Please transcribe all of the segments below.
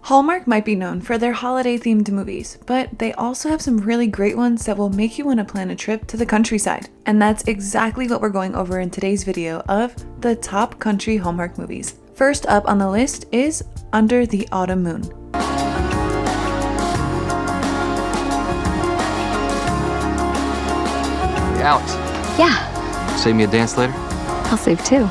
Hallmark might be known for their holiday-themed movies, but they also have some really great ones that will make you want to plan a trip to the countryside. And that's exactly what we're going over in today's video of the top country Hallmark movies. First up on the list is Under the Autumn Moon. Alex. Yeah. Save me a dance later? I'll save two.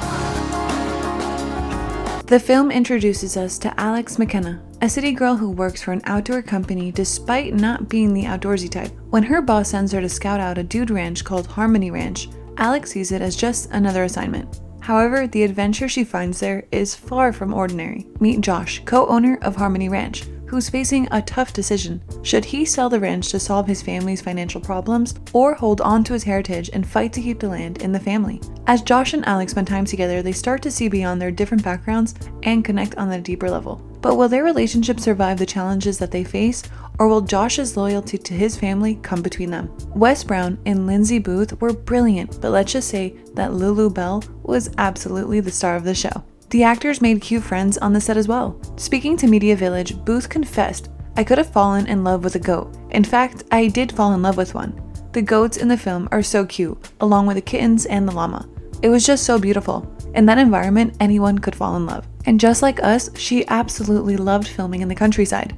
The film introduces us to Alex McKenna, a city girl who works for an outdoor company despite not being the outdoorsy type. When her boss sends her to scout out a dude ranch called Harmony Ranch, Alex sees it as just another assignment. However, the adventure she finds there is far from ordinary. Meet Josh, co-owner of Harmony Ranch, who's facing a tough decision. Should he sell the ranch to solve his family's financial problems, or hold on to his heritage and fight to keep the land in the family? As Josh and Alex spend time together, they start to see beyond their different backgrounds and connect on a deeper level. But will their relationship survive the challenges that they face, or will Josh's loyalty to his family come between them? Wes Brown and Lindsay Booth were brilliant, but let's just say that Lulu Bell was absolutely the star of the show. The actors made cute friends on the set as well. Speaking to Media Village, Booth confessed, "I could have fallen in love with a goat. In fact, I did fall in love with one. The goats in the film are so cute, along with the kittens and the llama. It was just so beautiful. In that environment, anyone could fall in love." And just like us, she absolutely loved filming in the countryside.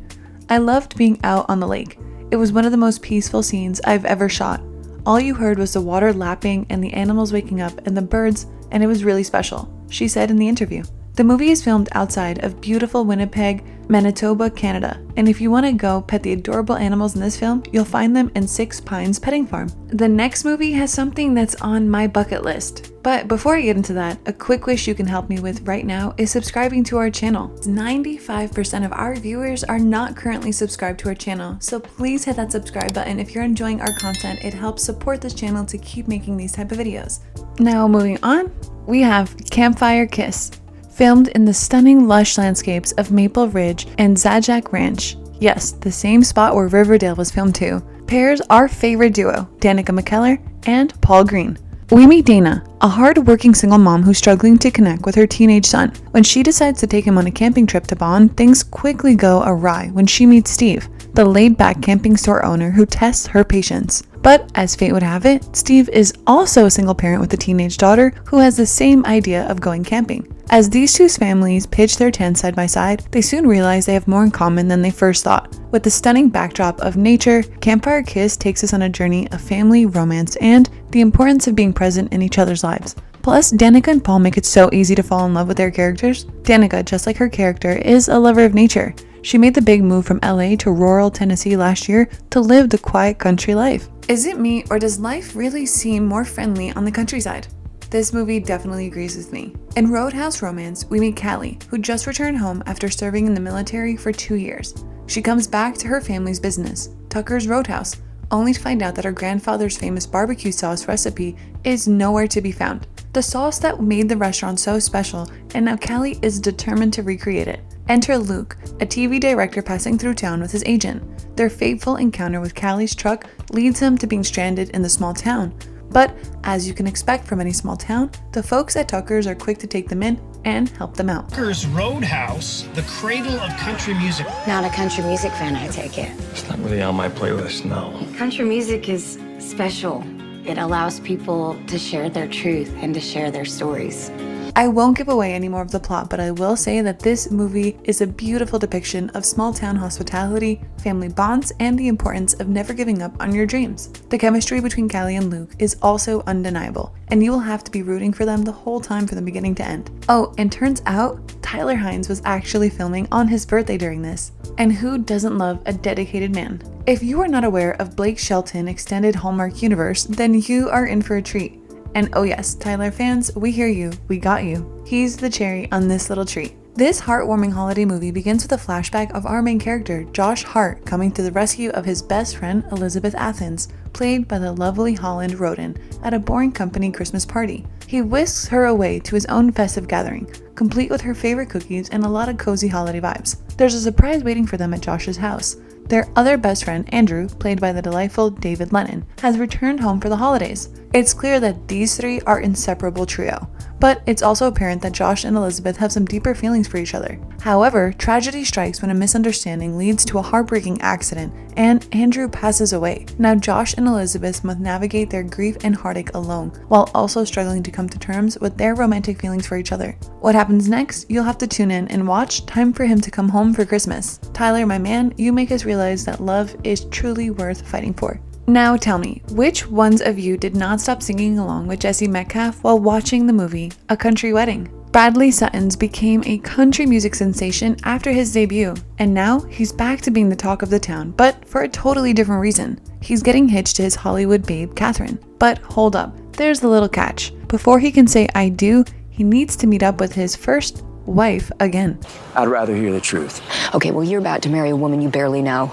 "I loved being out on the lake. It was one of the most peaceful scenes I've ever shot. All you heard was the water lapping and the animals waking up and the birds, and it was really special," she said in the interview. The movie is filmed outside of beautiful Winnipeg, Manitoba, Canada, and if you want to go pet the adorable animals in this film, you'll find them in Six Pines Petting Farm. The next movie has something that's on my bucket list. But before I get into that, a quick wish you can help me with right now is subscribing to our channel. 95% of our viewers are not currently subscribed to our channel, so please hit that subscribe button if you're enjoying our content. It helps support this channel to keep making these type of videos. Now moving on, we have Campfire Kiss. Filmed in the stunning lush landscapes of Maple Ridge and Zajac Ranch. Yes, the same spot where Riverdale was filmed too. Pairs our favorite duo, Danica McKellar and Paul Green. We meet Dana, a hard-working single mom who's struggling to connect with her teenage son. When she decides to take him on a camping trip to bond, things quickly go awry when she meets Steve, the laid-back camping store owner who tests her patience. But as fate would have it, Steve is also a single parent with a teenage daughter who has the same idea of going camping. As these two families pitch their tents side by side, they soon realize they have more in common than they first thought. With the stunning backdrop of nature, Campfire Kiss takes us on a journey of family, romance, and the importance of being present in each other's lives. Plus, Danica and Paul make it so easy to fall in love with their characters. Danica, just like her character, is a lover of nature. She made the big move from LA to rural Tennessee last year to live the quiet country life. Is it me, or does life really seem more friendly on the countryside? This movie definitely agrees with me. In Roadhouse Romance, we meet Callie, who just returned home after serving in the military for 2 years. She comes back to her family's business, Tucker's Roadhouse, only to find out that her grandfather's famous barbecue sauce recipe is nowhere to be found. The sauce that made the restaurant so special, and now Callie is determined to recreate it. Enter Luke, a TV director passing through town with his agent. Their fateful encounter with Callie's truck leads him to being stranded in the small town. But as you can expect from any small town, the folks at Tucker's are quick to take them in and help them out. Tucker's Roadhouse, the cradle of country music. Not a country music fan, I take it. It's not really on my playlist, no. Country music is special. It allows people to share their truth and to share their stories. I won't give away any more of the plot, but I will say that this movie is a beautiful depiction of small town hospitality, family bonds, and the importance of never giving up on your dreams. The chemistry between Callie and Luke is also undeniable, and you will have to be rooting for them the whole time from the beginning to end. Oh, and turns out, Tyler Hines was actually filming on his birthday during this. And who doesn't love a dedicated man? If you are not aware of Blake Shelton Extended Hallmark Universe, then you are in for a treat. And oh yes, Tyler fans, we hear you, we got you. He's the cherry on this little treat. This heartwarming holiday movie begins with a flashback of our main character, Josh Hart, coming to the rescue of his best friend, Elizabeth Athens, played by the lovely Holland Roden, at a boring company Christmas party. He whisks her away to his own festive gathering, complete with her favorite cookies and a lot of cozy holiday vibes. There's a surprise waiting for them at Josh's house. Their other best friend, Andrew, played by the delightful David Lennon, has returned home for the holidays. It's clear that these three are an inseparable trio. but it's also apparent that Josh and Elizabeth have some deeper feelings for each other. However, tragedy strikes when a misunderstanding leads to a heartbreaking accident and Andrew passes away. Now Josh and Elizabeth must navigate their grief and heartache alone, while also struggling to come to terms with their romantic feelings for each other. What happens next? You'll have to tune in and watch Time for Him to Come Home for Christmas. Tyler, my man, you make us realize that love is truly worth fighting for. Now tell me, which ones of you did not stop singing along with Jesse Metcalfe while watching the movie A Country Wedding? Bradley Sutton's became a country music sensation after his debut, and now he's back to being the talk of the town, but for a totally different reason. He's getting hitched to his Hollywood babe, Catherine. But hold up, there's the little catch. Before he can say I do, he needs to meet up with his first wife again. I'd rather hear the truth. Okay, well, you're about to marry a woman you barely know.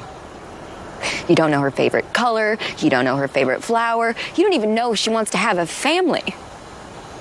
You don't know her favorite color. You don't know her favorite flower. You don't even know if she wants to have a family.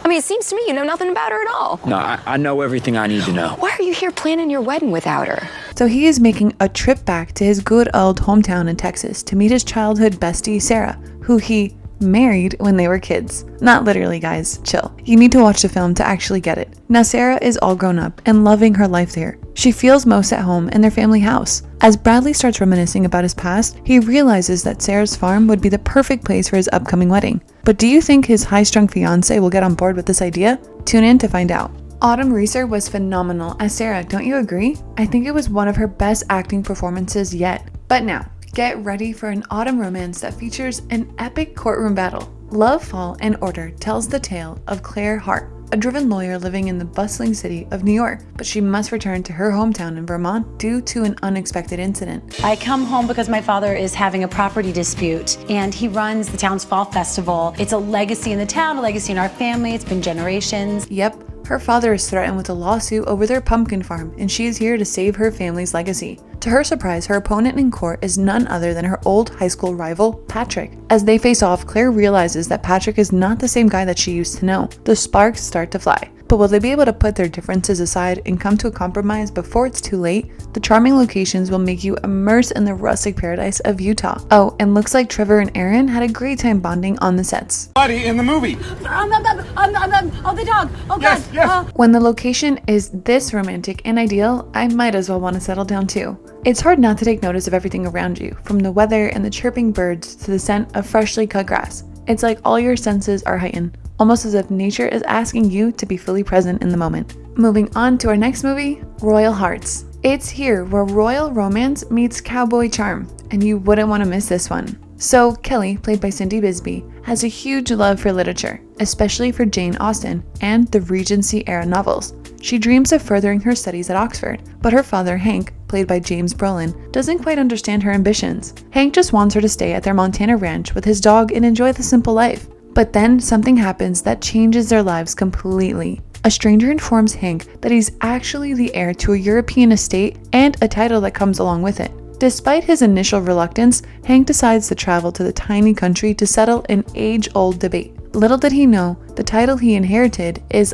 I mean, it seems to me you know nothing about her at all. No, I know everything I need to know. Why are you here planning your wedding without her? So he is making a trip back to his good old hometown in Texas to meet his childhood bestie, Sarah, who he married when they were kids. Not literally, guys, chill. You need to watch the film to actually get it. Now Sarah is all grown up and loving her life there. She feels most at home in their family house. As Bradley starts reminiscing about his past, he realizes that Sarah's farm would be the perfect place for his upcoming wedding. But do you think his high-strung fiance will get on board with this idea? Tune in to find out. Autumn Reeser was phenomenal as Sarah, don't you agree? I think it was one of her best acting performances yet. But now, get ready for an autumn romance that features an epic courtroom battle. Love, Fall, and Order tells the tale of Claire Hart, a driven lawyer living in the bustling city of New York, but she must return to her hometown in Vermont due to an unexpected incident. I come home because my father is having a property dispute and he runs the town's fall festival. It's a legacy in the town, a legacy in our family. It's been generations. Yep. Her father is threatened with a lawsuit over their pumpkin farm, and she is here to save her family's legacy. To her surprise, her opponent in court is none other than her old high school rival, Patrick. As they face off, Claire realizes that Patrick is not the same guy that she used to know. The sparks start to fly. But will they be able to put their differences aside and come to a compromise before it's too late? The charming locations will make you immerse in the rustic paradise of Utah. Oh, and looks like Trevor and Aaron had a great time bonding on the sets. Buddy in the movie. Oh, the dog. Oh, Yes, God. yes. When the location is this romantic and ideal, I might as well want to settle down too. It's hard not to take notice of everything around you, from the weather and the chirping birds to the scent of freshly cut grass. It's like all your senses are heightened, almost as if nature is asking you to be fully present in the moment. Moving on to our next movie, Royal Hearts. It's here where royal romance meets cowboy charm, and you wouldn't want to miss this one. So Kelly, played by Cindy Bisbee, has a huge love for literature, especially for Jane Austen and the Regency-era novels. She dreams of furthering her studies at Oxford, but her father, Hank, played by James Brolin, doesn't quite understand her ambitions. Hank just wants her to stay at their Montana ranch with his dog and enjoy the simple life. But then something happens that changes their lives completely. A stranger informs Hank that he's actually the heir to a European estate and a title that comes along with it. Despite his initial reluctance, Hank decides to travel to the tiny country to settle an age-old debate. Little did he know, the title he inherited is,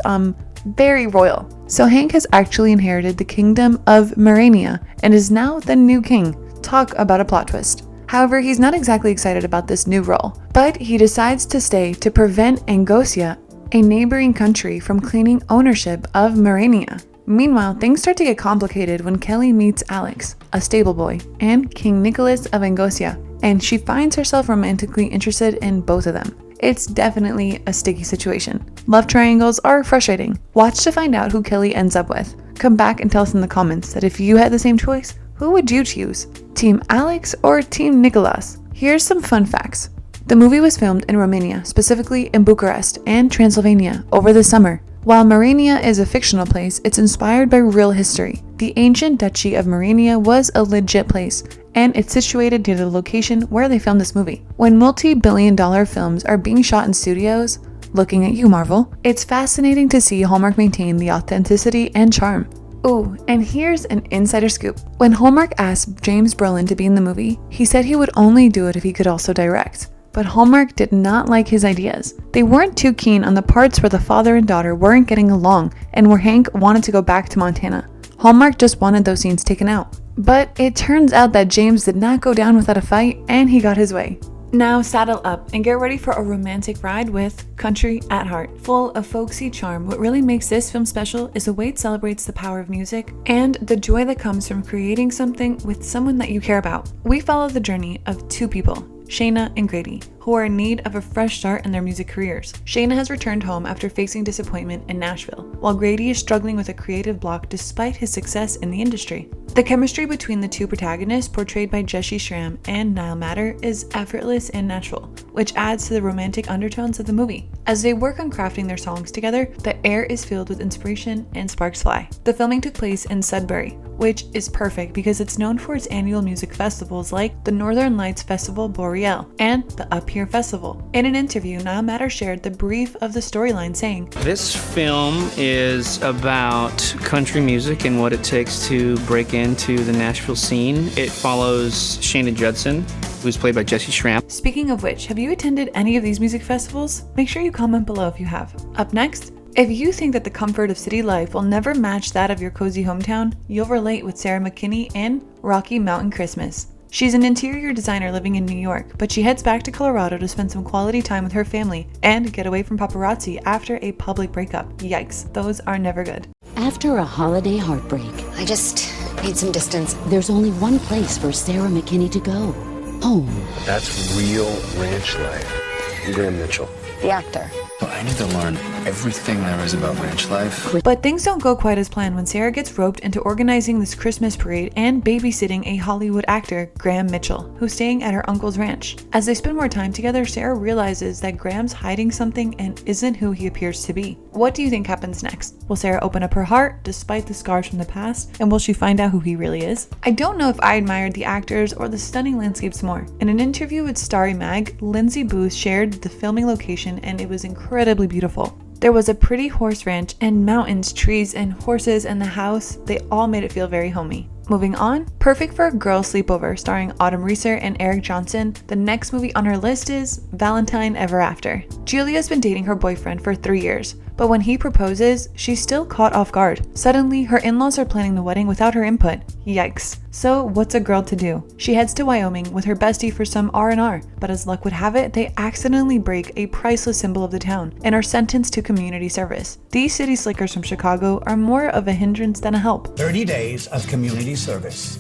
very royal. So Hank has actually inherited the kingdom of Merania and is now the new king. Talk about a plot twist. However, he's not exactly excited about this new role, but he decides to stay to prevent Angosia, a neighboring country, from claiming ownership of Merania. Meanwhile, things start to get complicated when Kelly meets Alex, a stable boy, and King Nicholas of Angosia, and she finds herself romantically interested in both of them. It's definitely a sticky situation. Love triangles are frustrating. Watch to find out who Kelly ends up with. Come back and tell us in the comments that if you had the same choice, who would you choose? Team Alex or Team Nicholas? Here's some fun facts. The movie was filmed in Romania, specifically in Bucharest and Transylvania, over the summer. While Merania is a fictional place, it's inspired by real history. The ancient Duchy of Merania was a legit place, and it's situated near the location where they filmed this movie. When multi-billion-dollar films are being shot in studios, looking at you, Marvel, it's fascinating to see Hallmark maintain the authenticity and charm. Ooh, and here's an insider scoop. When Hallmark asked James Brolin to be in the movie, he said he would only do it if he could also direct. But Hallmark did not like his ideas. They weren't too keen on the parts where the father and daughter weren't getting along and where Hank wanted to go back to Montana. Hallmark just wanted those scenes taken out. But it turns out that James did not go down without a fight and he got his way. Now saddle up and get ready for a romantic ride with Country at Heart. Full of folksy charm, what really makes this film special is the way it celebrates the power of music and the joy that comes from creating something with someone that you care about. We follow the journey of two people, Shayna and Grady, who are in need of a fresh start in their music careers. Shayna has returned home after facing disappointment in Nashville, while Grady is struggling with a creative block despite his success in the industry. The chemistry between the two protagonists, portrayed by Jessie Schramm and Niall Matter, is effortless and natural, which adds to the romantic undertones of the movie. As they work on crafting their songs together, the air is filled with inspiration and sparks fly. The filming took place in Sudbury, which is perfect because it's known for its annual music festivals like the Northern Lights Festival Boreal and the Up Here Festival. In an interview, Niall Matter shared the brief of the storyline, saying, "This film is about country music and what it takes to break into the Nashville scene. It follows Shayna Judson, who's played by Jessie Schramm." Speaking of which, have you attended any of these music festivals? Make sure you comment below if you have. Up next, if you think that the comfort of city life will never match that of your cozy hometown, you'll relate with Sarah McKinney in Rocky Mountain Christmas. She's an interior designer living in New York, but she heads back to Colorado to spend some quality time with her family and get away from paparazzi after a public breakup. Yikes, those are never good. After a holiday heartbreak, I just need some distance. there's only one place for Sarah McKinney to go. Home. That's real ranch life. I'm Graham Mitchell. The actor. I need to learn everything there is about ranch life. But things don't go quite as planned when Sarah gets roped into organizing this Christmas parade and babysitting a Hollywood actor, Graham Mitchell, who's staying at her uncle's ranch. As they spend more time together, Sarah realizes that Graham's hiding something and isn't who he appears to be. What do you think happens next? Will Sarah open up her heart despite the scars from the past? And will she find out who he really is? I don't know if I admired the actors or the stunning landscapes more. In an interview with Starry Mag, Lindsay Booth shared the filming location and it was incredibly beautiful. There was a pretty horse ranch and mountains, trees, and horses, and the house. They all made it feel very homey. Moving on, perfect for a girls' sleepover starring Autumn Reeser and Eric Johnson, the next movie on her list is Valentine Ever After. Julia's been dating her boyfriend for 3 years, but when he proposes, she's still caught off guard. Suddenly, her in-laws are planning the wedding without her input. Yikes. So what's a girl to do? She heads to Wyoming with her bestie for some R&R, but as luck would have it, they accidentally break a priceless symbol of the town and are sentenced to community service. These city slickers from Chicago are more of a hindrance than a help. 30 days of community service,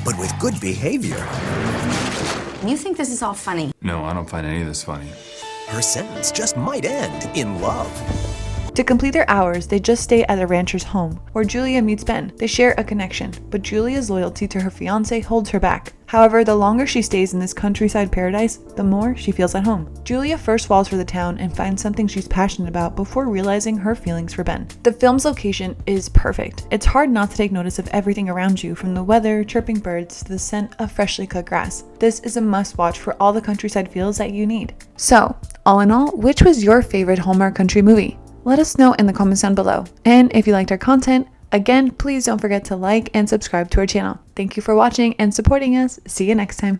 but with good behavior. You think this is all funny? No, I don't find any of this funny. Her sentence just might end in love. To complete their hours, they just stay at the rancher's home, where Julia meets Ben. They share a connection, but Julia's loyalty to her fiancé holds her back. However, the longer she stays in this countryside paradise, the more she feels at home. Julia first falls for the town and finds something she's passionate about before realizing her feelings for Ben. The film's location is perfect. It's hard not to take notice of everything around you, from the weather, chirping birds, to the scent of freshly cut grass. This is a must-watch for all the countryside feels that you need. So, all in all, which was your favorite Hallmark country movie? Let us know in the comments down below. And if you liked our content, again, please don't forget to like and subscribe to our channel. Thank you for watching and supporting us. See you next time.